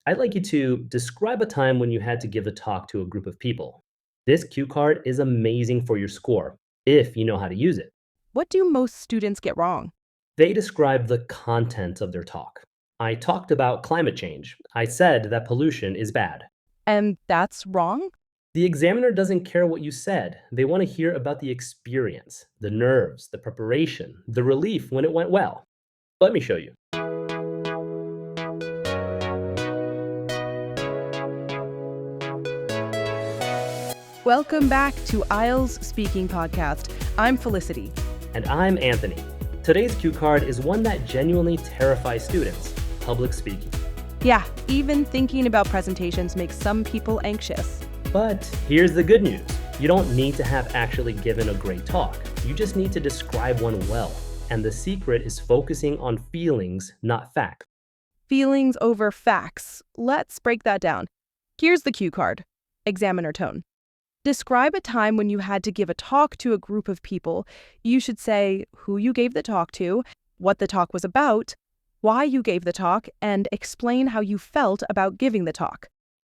I'd like you to describe a time when you had to give a talk to a group of people. This cue card is amazing for your score, if you know how to use it. What do most students get wrong? They describe the content of their talk. I talked about climate change. I said that pollution is bad. And that's wrong? The examiner doesn't care what you said. They want to hear about the experience, the nerves, the preparation, the relief when it went well. Let me show you. Welcome back to IELTS Speaking Podcast. I'm Felicity. And I'm Anthony. Today's cue card is one that genuinely terrifies students: public speaking. Yeah, even thinking about presentations makes some people anxious. But here's the good news. You don't need to have actually given a great talk. You just need to describe one well. And the secret is focusing on feelings, not facts. Feelings over facts. Let's break that down. Here's the cue card. Examiner tone. Describe a time when you had to give a talk to a group of people. You should say who you gave the talk to, what the talk was about, why you gave the talk, and explain how you felt about giving the talk.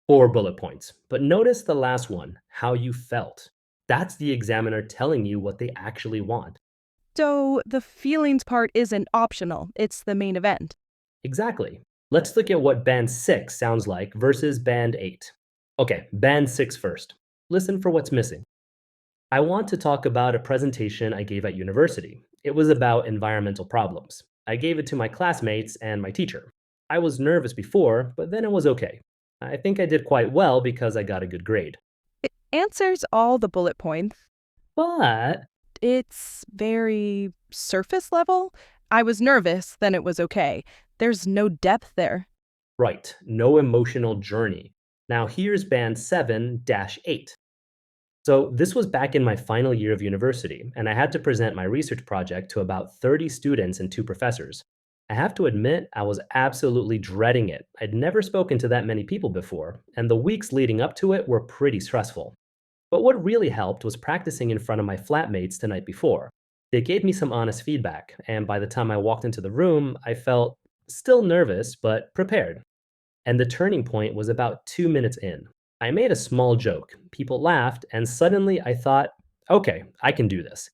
4 bullet points. But notice the last one, how you felt. That's the examiner telling you what they actually want. So the feelings part isn't optional, it's the main event. Exactly. Let's look at what band 6 sounds like versus band 8. Okay, band 6 first. Listen for what's missing. I want to talk about a presentation I gave at university. It was about environmental problems. I gave it to my classmates and my teacher. I was nervous before, but then it was okay. I think I did quite well because I got a good grade. It answers all the bullet points. But, It's very surface level. I was nervous, then it was okay. There's no depth there. right, no emotional journey. Now here's band 7-8. So this was back in my final year of university, and I had to present my research project to about 30 students and 2 professors. I have to admit, I was absolutely dreading it. I'd never spoken to that many people before, and the weeks leading up to it were pretty stressful. But what really helped was practicing in front of my flatmates the night before. They gave me some honest feedback, and by the time I walked into the room, I felt still nervous, but prepared. And the turning point was about 2 minutes in. I made a small joke. People laughed, and suddenly I thought, okay, I can do this.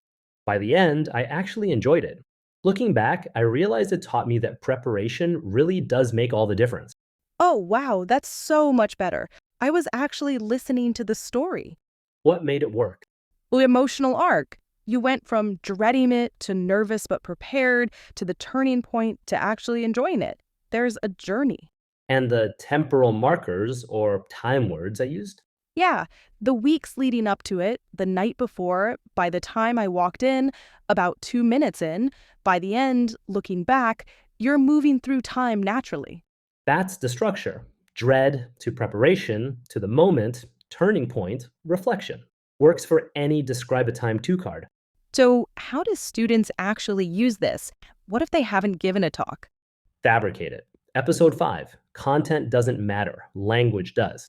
By the end, I actually enjoyed it. Looking back, I realized it taught me that preparation really does make all the difference. Oh, wow, that's so much better. I was actually listening to the story. What made it work? The emotional arc. You went from dreading it to nervous but prepared to the turning point to actually enjoying it. There's a journey. And the temporal markers, or time words I used? Yeah, the weeks leading up to it, the night before, by the time I walked in, about 2 minutes in, by the end, looking back, you're moving through time naturally. That's the structure. Dread to preparation to the moment, turning point, reflection. Works for any describe a time 2 card. So, how do students actually use this? What if they haven't given a talk? Fabricate it. Episode 5. Content doesn't matter, language does.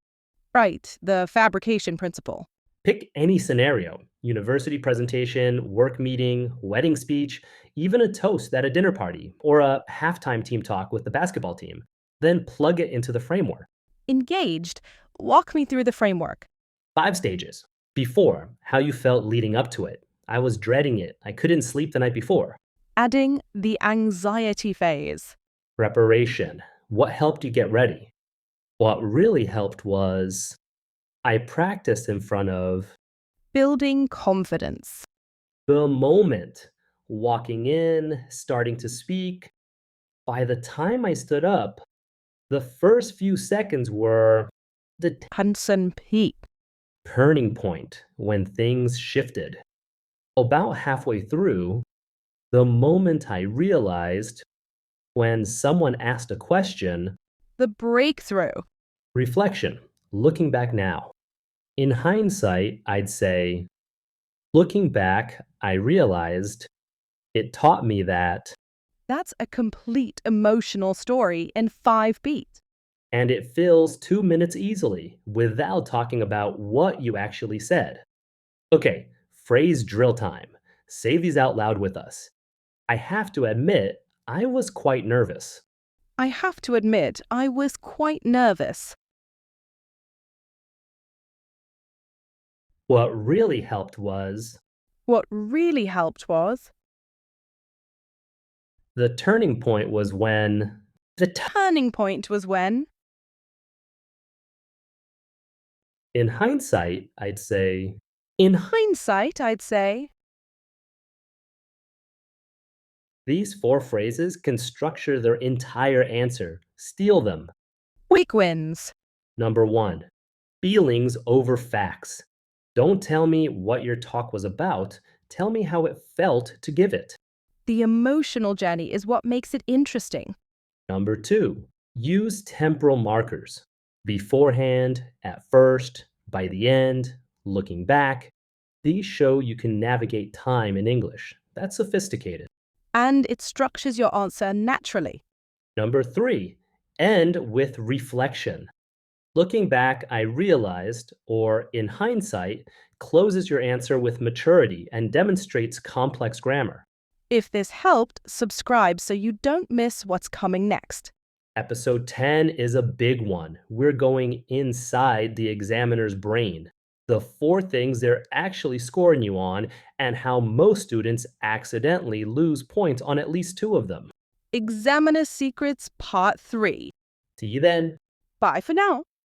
Right, the fabrication principle. Pick any scenario: university presentation, work meeting, wedding speech, even a toast at a dinner party, or a halftime team talk with the basketball team. Then plug it into the framework. Engaged, walk me through the framework. 5 stages. Before, how you felt leading up to it. I was dreading it. I couldn't sleep the night before. Adding the anxiety phase. Preparation. What helped you get ready? What really helped was I practiced in front of Building confidence. the moment, walking in, starting to speak. By the time I stood up, the first few seconds were the Hansen Peak. turning point when things shifted. About halfway through, the moment I realized when someone asked a question, The breakthrough. reflection, looking back now. In hindsight, I'd say, looking back, I realized it taught me that, That's a complete emotional story in 5 beats. and it fills 2 minutes easily without talking about what you actually said. Okay, phrase drill time. Say these out loud with us. I have to admit, I was quite nervous. I have to admit, I was quite nervous. What really helped was What really helped was the turning point was when the turning point was when, in hindsight, I'd say in hindsight, I'd say, these four phrases can structure their entire answer. Steal them. quick wins. Number one, feelings over facts. Don't tell me what your talk was about. Tell me how it felt to give it. The emotional journey is what makes it interesting. Number two, use temporal markers. Beforehand, at first, by the end, looking back. These show you can navigate time in English. That's sophisticated. And it structures your answer naturally. Number three, end with reflection. Looking back, I realized, or in hindsight, closes your answer with maturity and demonstrates complex grammar. If this helped, subscribe so you don't miss what's coming next. Episode 10 is a big one. We're going inside the examiner's brain. The four things they're actually scoring you on, and how most students accidentally lose points on at least two of them. Examiner Secrets Part 3. See you then. Bye for now.